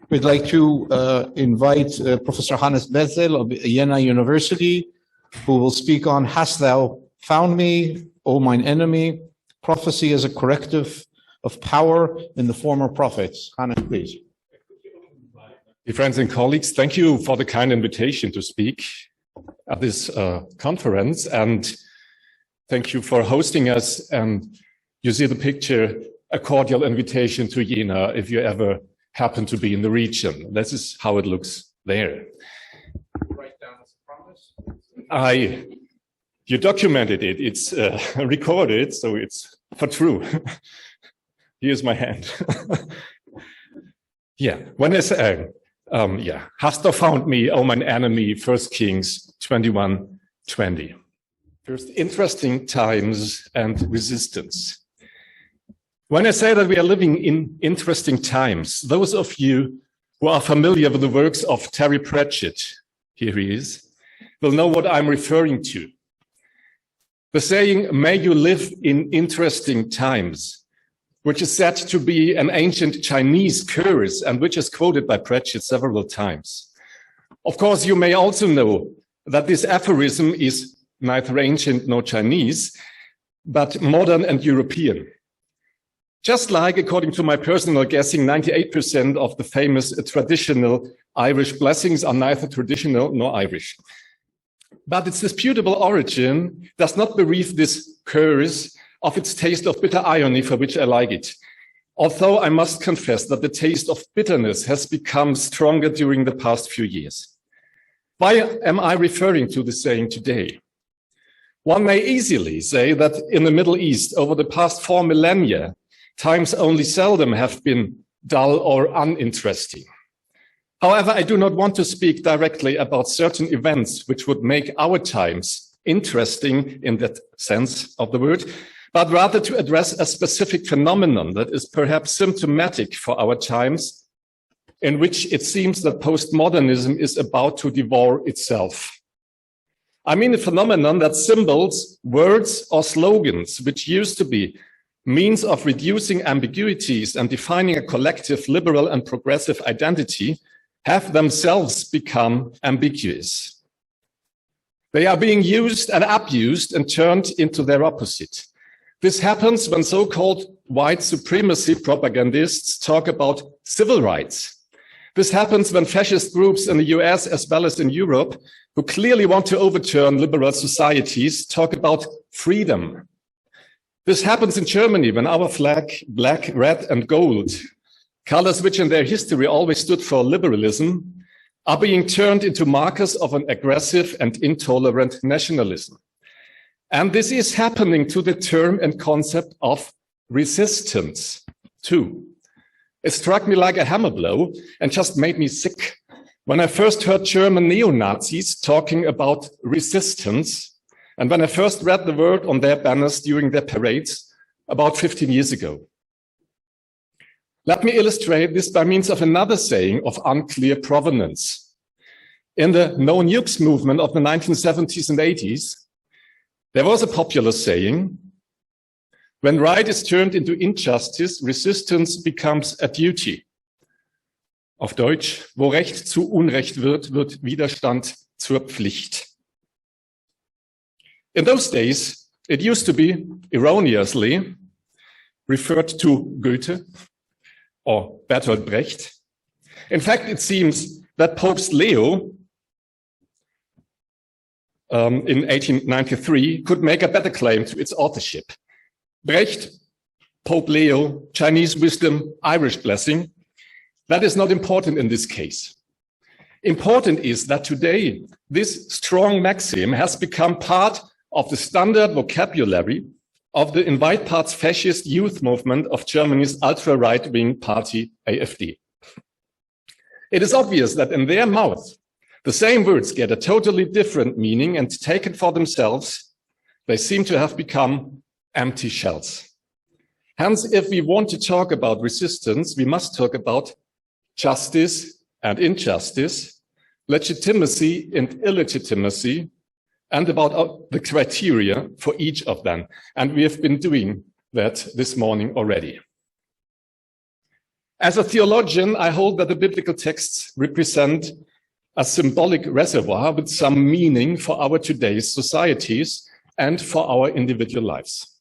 We'd like to invite Professor Hannes Bezzel of Jena University, who will speak on Hast Thou Found Me, O Mine Enemy, Prophecy as a Corrective of Power in the Former Prophets. Hannes, please. Dear friends and colleagues, thank you for the kind invitation to speak at this conference, and thank you for hosting us. And you see the picture, a cordial invitation to Jena if you ever happen to be in the region. This is how it looks there. Write down as a promise. You documented it. It's recorded, so it's for true. Here's my hand. Yeah, when I say, Hast thou found me, O mine enemy, 1 Kings 21:20. First, interesting times and resistance. When I say that we are living in interesting times, those of you who are familiar with the works of Terry Pratchett, here he is, will know what I'm referring to. The saying, "May you live in interesting times," which is said to be an ancient Chinese curse and which is quoted by Pratchett several times. Of course, you may also know that this aphorism is neither ancient nor Chinese, but modern and European. Just like, according to my personal guessing, 98% of the famous traditional Irish blessings are neither traditional nor Irish. But its disputable origin does not bereave this curse of its taste of bitter irony, for which I like it. Although I must confess that the taste of bitterness has become stronger during the past few years. Why am I referring to the saying today? One may easily say that in the Middle East, over the past 4 millennia, times only seldom have been dull or uninteresting. However, I do not want to speak directly about certain events which would make our times interesting in that sense of the word, but rather to address a specific phenomenon that is perhaps symptomatic for our times, in which it seems that postmodernism is about to devour itself. I mean a phenomenon that symbols, words, or slogans, which used to be means of reducing ambiguities and defining a collective liberal and progressive identity, have themselves become ambiguous. They are being used and abused and turned into their opposite. This happens when so-called white supremacy propagandists talk about civil rights. This happens when fascist groups in the US as well as in Europe, who clearly want to overturn liberal societies, talk about freedom. This happens in Germany when our flag, black, red, and gold, colors which in their history always stood for liberalism, are being turned into markers of an aggressive and intolerant nationalism. And this is happening to the term and concept of resistance, too. It struck me like a hammer blow and just made me sick when I first heard German neo-Nazis talking about resistance, and when I first read the word on their banners during their parades about 15 years ago. Let me illustrate this by means of another saying of unclear provenance. In the no-nukes movement of the 1970s and 80s, there was a popular saying, "When right is turned into injustice, resistance becomes a duty." Auf Deutsch, wo Recht zu Unrecht wird, wird Widerstand zur Pflicht. In those days, it used to be, erroneously, referred to Goethe or Bertolt Brecht. In fact, it seems that Pope Leo in 1893 could make a better claim to its authorship. Brecht, Pope Leo, Chinese wisdom, Irish blessing, that is not important in this case. Important is that today, this strong maxim has become part of the standard vocabulary of the in wide parts fascist youth movement of Germany's ultra-right-wing party, AfD. It is obvious that in their mouth, the same words get a totally different meaning, and taken for themselves, they seem to have become empty shells. Hence, if we want to talk about resistance, we must talk about justice and injustice, legitimacy and illegitimacy, and about the criteria for each of them. And we have been doing that this morning already. As a theologian, I hold that the biblical texts represent a symbolic reservoir with some meaning for our today's societies and for our individual lives.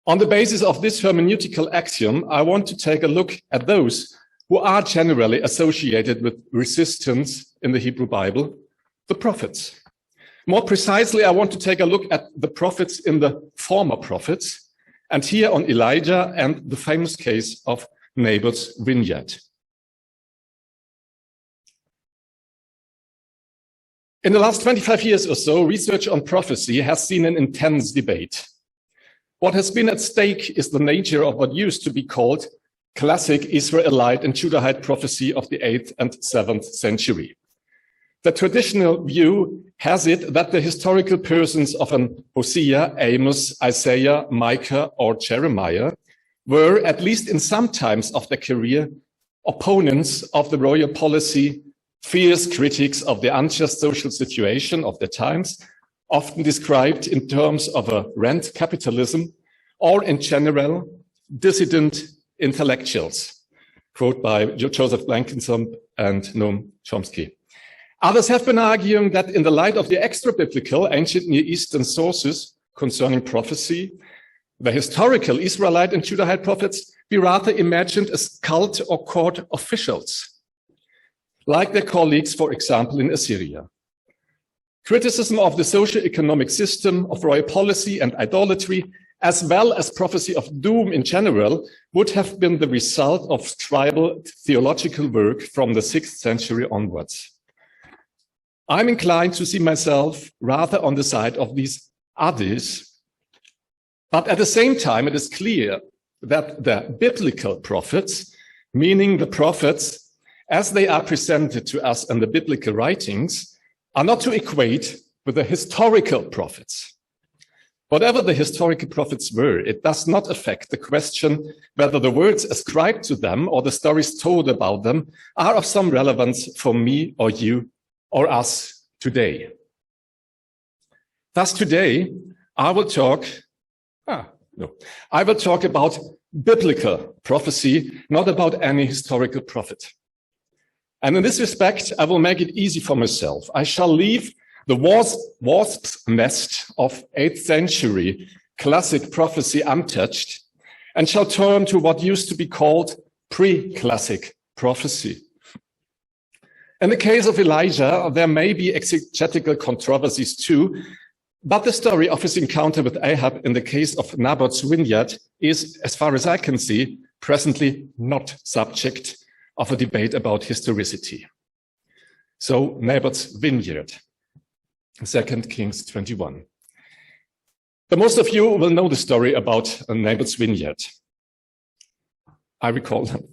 On the basis of this hermeneutical axiom, I want to take a look at those who are generally associated with resistance in the Hebrew Bible, the prophets. More precisely, I want to take a look at the prophets in the former prophets, and here on Elijah and the famous case of Naboth's vineyard. In the last 25 years or so, research on prophecy has seen an intense debate. What has been at stake is the nature of what used to be called classic Israelite and Judahite prophecy of the 8th and 7th century. The traditional view has it that the historical persons of an Hosea, Amos, Isaiah, Micah, or Jeremiah were, at least in some times of their career, opponents of the royal policy, fierce critics of the unjust social situation of their times, often described in terms of a rent capitalism, or in general, dissident intellectuals, quote by Joseph Blankenship and Noam Chomsky. Others have been arguing that in the light of the extra-biblical ancient Near Eastern sources concerning prophecy, the historical Israelite and Judahite prophets be rather imagined as cult or court officials, like their colleagues, for example, in Assyria. Criticism of the socio-economic system, of royal policy and idolatry, as well as prophecy of doom in general, would have been the result of tribal theological work from the 6th century onwards. I'm inclined to see myself rather on the side of these others, but at the same time, it is clear that the biblical prophets, meaning the prophets as they are presented to us in the biblical writings, are not to equate with the historical prophets. Whatever the historical prophets were, it does not affect the question whether the words ascribed to them or the stories told about them are of some relevance for me or you or us today. Thus today, I will talk about biblical prophecy, not about any historical prophet. And in this respect, I will make it easy for myself. I shall leave the wasp's nest of 8th century classic prophecy untouched and shall turn to what used to be called pre-classic prophecy. In the case of Elijah, there may be exegetical controversies too, but the story of his encounter with Ahab in the case of Naboth's vineyard is, as far as I can see, presently not subject of a debate about historicity. So Naboth's vineyard, 2 Kings 21. But most of you will know the story about Naboth's vineyard. I recall them.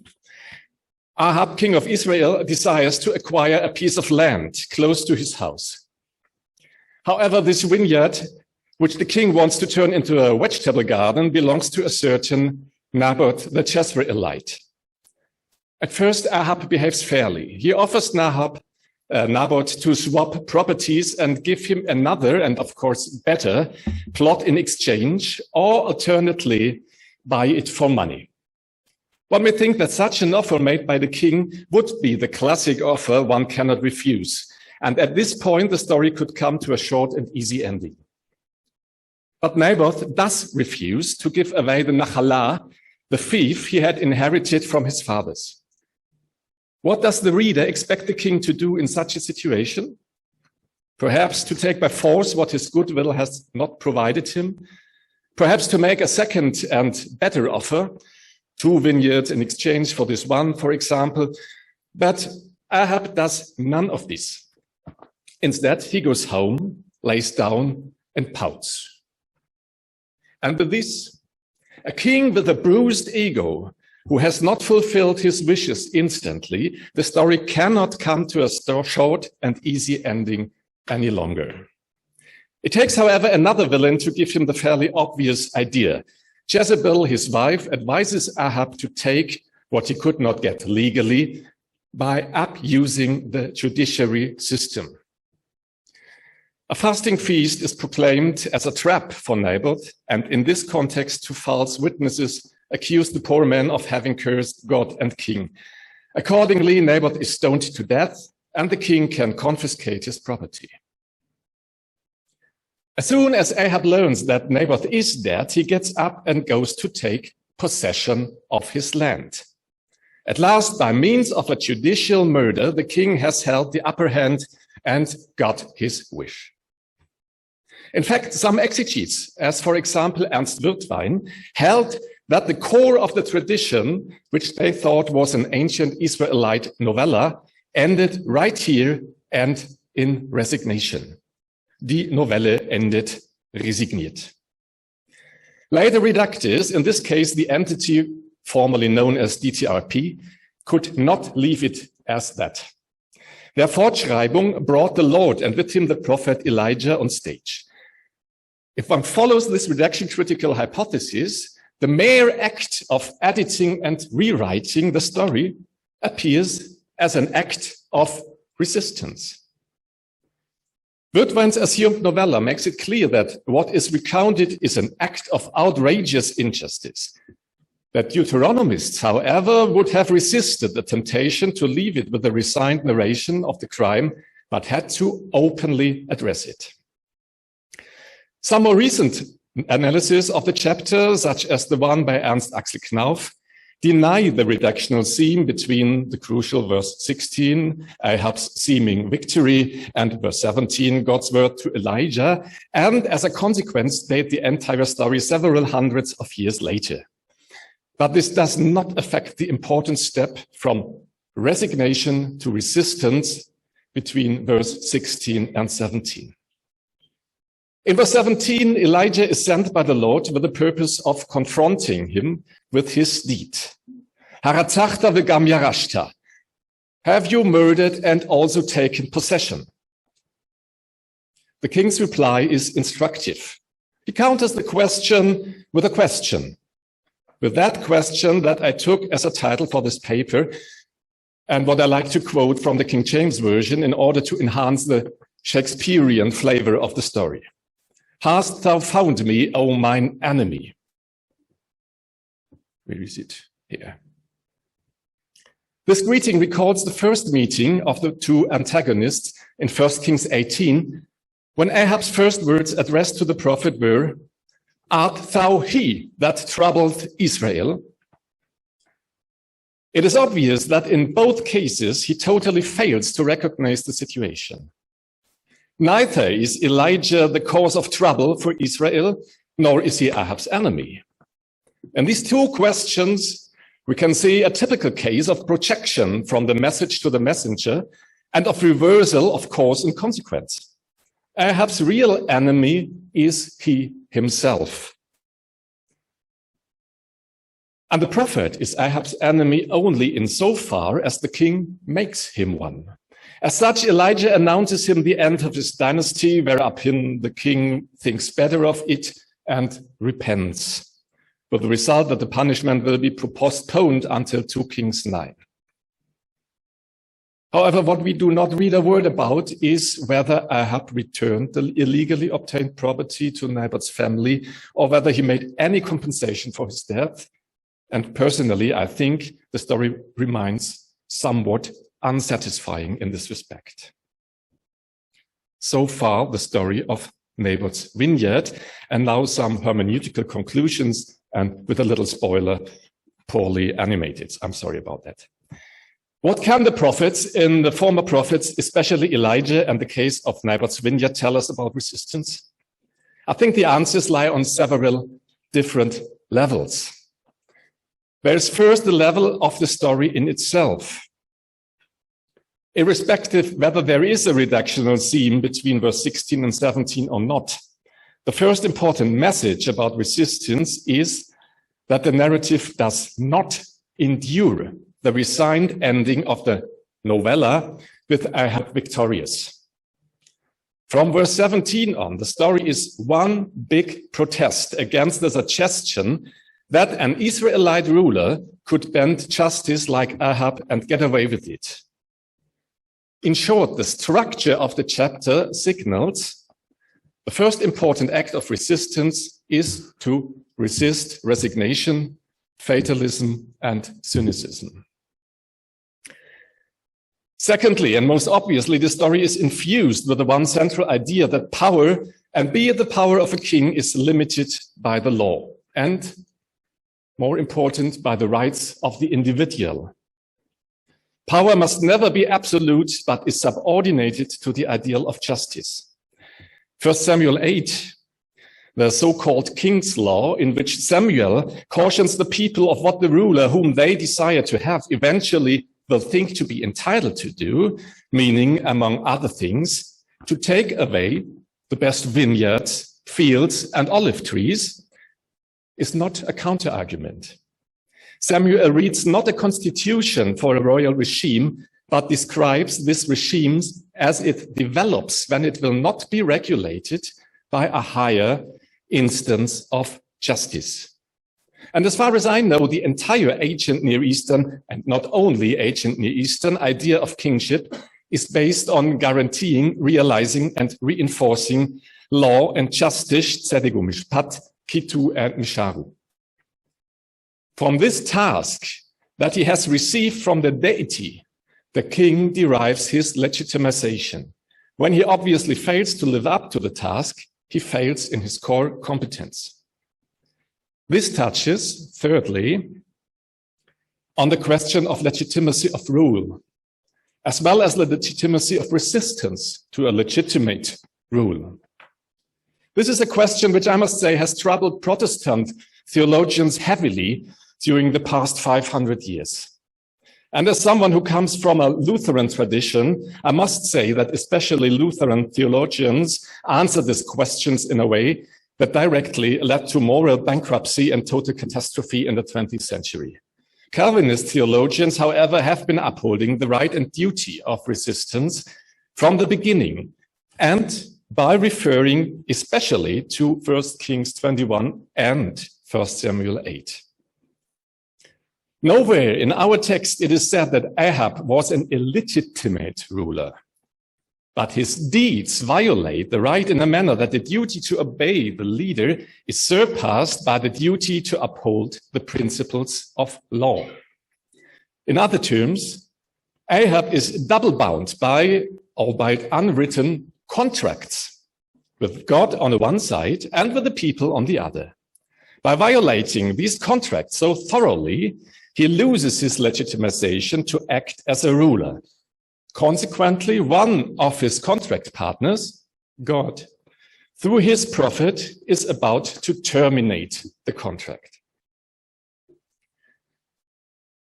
Ahab, king of Israel, desires to acquire a piece of land close to his house. However, this vineyard, which the king wants to turn into a vegetable garden, belongs to a certain Naboth the Jezreelite. At first, Ahab behaves fairly. He offers Naboth to swap properties and give him another, and of course better, plot in exchange, or alternately buy it for money. One may think that such an offer made by the king would be the classic offer one cannot refuse. And at this point, the story could come to a short and easy ending. But Naboth does refuse to give away the Nachalah, the fief he had inherited from his fathers. What does the reader expect the king to do in such a situation? Perhaps to take by force what his goodwill has not provided him. Perhaps to make a second and better offer, 2 vineyards in exchange for this one, for example. But Ahab does none of this. Instead, he goes home, lays down, and pouts. And with this, a king with a bruised ego, who has not fulfilled his wishes instantly, the story cannot come to a short and easy ending any longer. It takes, however, another villain to give him the fairly obvious idea. Jezebel, his wife, advises Ahab to take what he could not get legally by abusing the judiciary system. A fasting feast is proclaimed as a trap for Naboth, and in this context to false witnesses accused the poor man of having cursed God and king. Accordingly, Naboth is stoned to death, and the king can confiscate his property. As soon as Ahab learns that Naboth is dead, he gets up and goes to take possession of his land. At last, by means of a judicial murder, the king has held the upper hand and got his wish. In fact, some exegetes, as for example Ernst Wirtwein, held that the core of the tradition, which they thought was an ancient Israelite novella, ended right here and in resignation. Die Novelle endet resigniert. Later redactors, in this case the entity formerly known as DTRP, could not leave it as that. Their Fortschreibung brought the Lord and with him the prophet Elijah on stage. If one follows this redaction-critical hypothesis, the mere act of editing and rewriting the story appears as an act of resistance. Wirtwein's assumed novella makes it clear that what is recounted is an act of outrageous injustice. That Deuteronomists, however, would have resisted the temptation to leave it with the resigned narration of the crime, but had to openly address it. Some more recent analysis of the chapter, such as the one by Ernst Axel Knauf, deny the redactional theme between the crucial verse 16, Ahab's seeming victory, and verse 17, God's word to Elijah, and as a consequence date the entire story several hundreds of years later. But this does not affect the important step from resignation to resistance between verse 16 and 17. In verse 17, Elijah is sent by the Lord with the purpose of confronting him with his deed. Haratzachta v'gam yarashta. Have you murdered and also taken possession? The king's reply is instructive. He counters the question with a question. With that question that I took as a title for this paper, and what I like to quote from the King James Version in order to enhance the Shakespearean flavor of the story. Hast thou found me, O mine enemy? Where is it? Here. This greeting records the first meeting of the two antagonists in 1 Kings 18, when Ahab's first words addressed to the prophet were, Art thou he that troubled Israel? It is obvious that in both cases he totally fails to recognize the situation. Neither is Elijah the cause of trouble for Israel, nor is he Ahab's enemy. In these two questions, we can see a typical case of projection from the message to the messenger and of reversal of cause and consequence. Ahab's real enemy is he himself. And the prophet is Ahab's enemy only insofar as the king makes him one. As such, Elijah announces him the end of his dynasty, whereupon the king thinks better of it and repents, with the result that the punishment will be postponed until 2 Kings 9. However, what we do not read a word about is whether Ahab returned the illegally obtained property to Naboth's family or whether he made any compensation for his death. And personally, I think the story remains somewhat unsatisfying in this respect. So far, the story of Naboth's vineyard, and now some hermeneutical conclusions, and with a little spoiler, poorly animated. I'm sorry about that. What can the prophets, in the former prophets, especially Elijah and the case of Naboth's vineyard, tell us about resistance? I think the answers lie on several different levels. There is first the level of the story in itself. Irrespective whether there is a redactional theme between verse 16 and 17 or not, the first important message about resistance is that the narrative does not endure the resigned ending of the novella with Ahab victorious. From verse 17 on, the story is one big protest against the suggestion that an Israelite ruler could bend justice like Ahab and get away with it. In short, the structure of the chapter signals the first important act of resistance is to resist resignation fatalism, and cynicism. Secondly, and most obviously, the story is infused with the one central idea that power, and be it the power of a king, is limited by the law, and, more important, by the rights of the individual. Power must never be absolute, but is subordinated to the ideal of justice. 1 Samuel 8, the so-called King's Law, in which Samuel cautions the people of what the ruler whom they desire to have eventually will think to be entitled to do, meaning, among other things, to take away the best vineyards, fields, and olive trees, is not a counter-argument. Samuel reads not a constitution for a royal regime, but describes this regime as it develops when it will not be regulated by a higher instance of justice. And as far as I know, the entire ancient Near Eastern, and not only ancient Near Eastern, idea of kingship is based on guaranteeing, realizing, and reinforcing law and justice, tzedek u'mishpat, kitu and misharu. From this task that he has received from the deity, the king derives his legitimization. When he obviously fails to live up to the task, he fails in his core competence. This touches, thirdly, on the question of legitimacy of rule, as well as the legitimacy of resistance to a legitimate rule. This is a question which I must say has troubled Protestant theologians heavily during the past 500 years. And as someone who comes from a Lutheran tradition, I must say that especially Lutheran theologians answer these questions in a way that directly led to moral bankruptcy and total catastrophe in the 20th century. Calvinist theologians, however, have been upholding the right and duty of resistance from the beginning, and by referring especially to 1 Kings 21 and 1 Samuel 8. Nowhere in our text it is said that Ahab was an illegitimate ruler, but his deeds violate the right in a manner that the duty to obey the leader is surpassed by the duty to uphold the principles of law. In other terms, Ahab is double-bound by, albeit unwritten, contracts with God on the one side and with the people on the other. By violating these contracts so thoroughly, he loses his legitimization to act as a ruler. Consequently, one of his contract partners, God, through his prophet, is about to terminate the contract.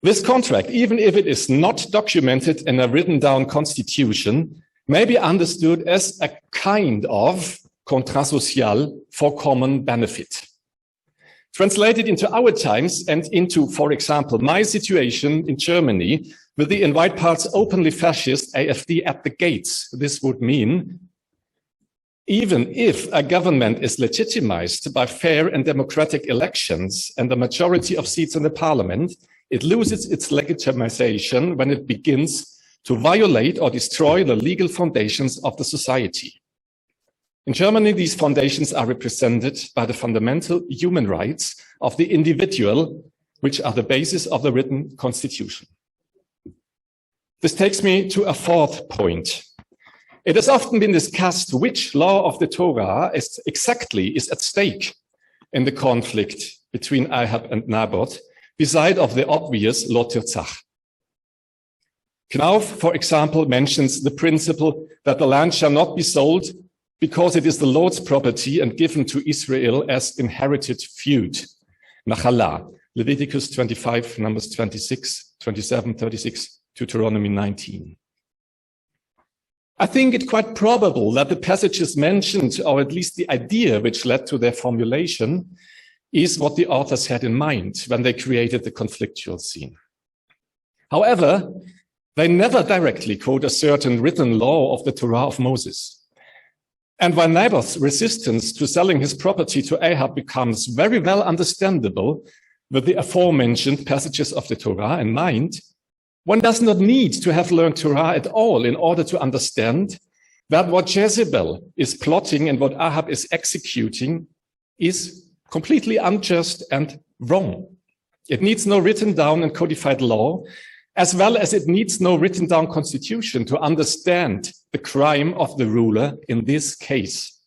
This contract, even if it is not documented in a written down constitution, may be understood as a kind of contrat social for common benefit. Translated into our times and into, for example, my situation in Germany, with the in white parts openly fascist AfD at the gates, this would mean, even if a government is legitimized by fair and democratic elections and the majority of seats in the parliament, it loses its legitimization when it begins to violate or destroy the legal foundations of the society. In Germany, these foundations are represented by the fundamental human rights of the individual, which are the basis of the written constitution. This takes me to a fourth point. It has often been discussed which law of the Torah is at stake in the conflict between Ahab and Naboth, beside of the obvious Lo Tirzach. Knauf, for example, mentions the principle that the land shall not be sold because it is the Lord's property and given to Israel as inherited feud. Nachala, Leviticus 25, Numbers 26, 27, 36, Deuteronomy 19. I think it quite probable that the passages mentioned, or at least the idea which led to their formulation, is what the authors had in mind when they created the conflictual scene. However, they never directly quote a certain written law of the Torah of Moses. And while Naboth's resistance to selling his property to Ahab becomes very well understandable with the aforementioned passages of the Torah in mind, one does not need to have learned Torah at all in order to understand that what Jezebel is plotting and what Ahab is executing is completely unjust and wrong. It needs no written down and codified law, as well as it needs no written down constitution to understand the crime of the ruler in this case.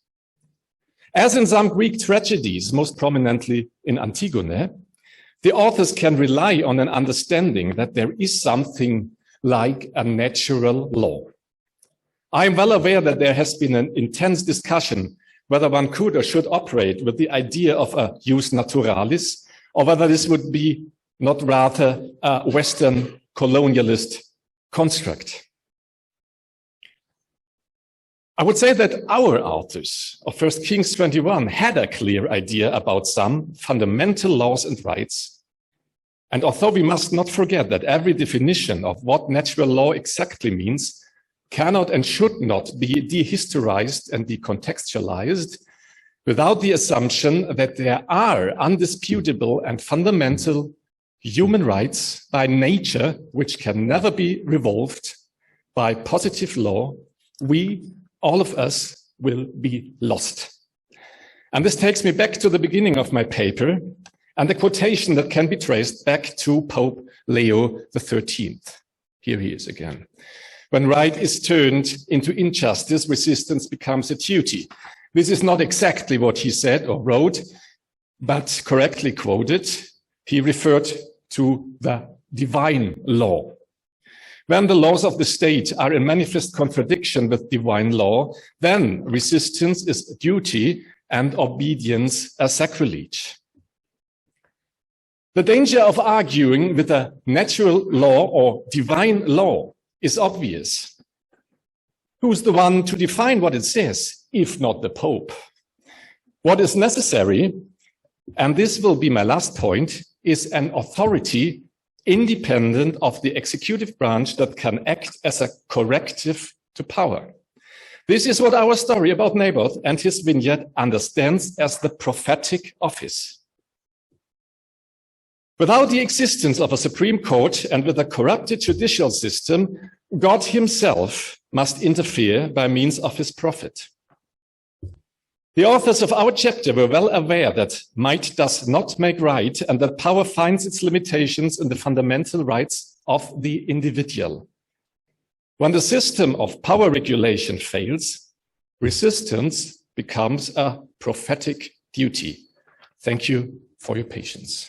As in some Greek tragedies, most prominently in Antigone, the authors can rely on an understanding that there is something like a natural law. I am well aware that there has been an intense discussion whether one could or should operate with the idea of a jus naturalis, or whether this would be not rather a Western colonialist construct. I would say that our authors of 1 Kings 21 had a clear idea about some fundamental laws and rights. And although we must not forget that every definition of what natural law exactly means cannot and should not be dehistorized and decontextualized, without the assumption that there are undisputable and fundamental human rights by nature, which can never be revolved by positive law, we, all of us, will be lost. And this takes me back to the beginning of my paper and a quotation that can be traced back to Pope Leo XIII. Here he is again. When right is turned into injustice, resistance becomes a duty. This is not exactly what he said or wrote, but correctly quoted. He referred to the divine law. When the laws of the state are in manifest contradiction with divine law, then resistance is a duty and obedience a sacrilege. The danger of arguing with a natural law or divine law is obvious. Who's the one to define what it says, if not the Pope? What is necessary, and this will be my last point, is an authority independent of the executive branch that can act as a corrective to power. This is what our story about Naboth and his vineyard understands as the prophetic office. Without the existence of a Supreme Court and with a corrupted judicial system, God himself must interfere by means of his prophet. The authors of our chapter were well aware that might does not make right and that power finds its limitations in the fundamental rights of the individual. When the system of power regulation fails, resistance becomes a prophetic duty. Thank you for your patience.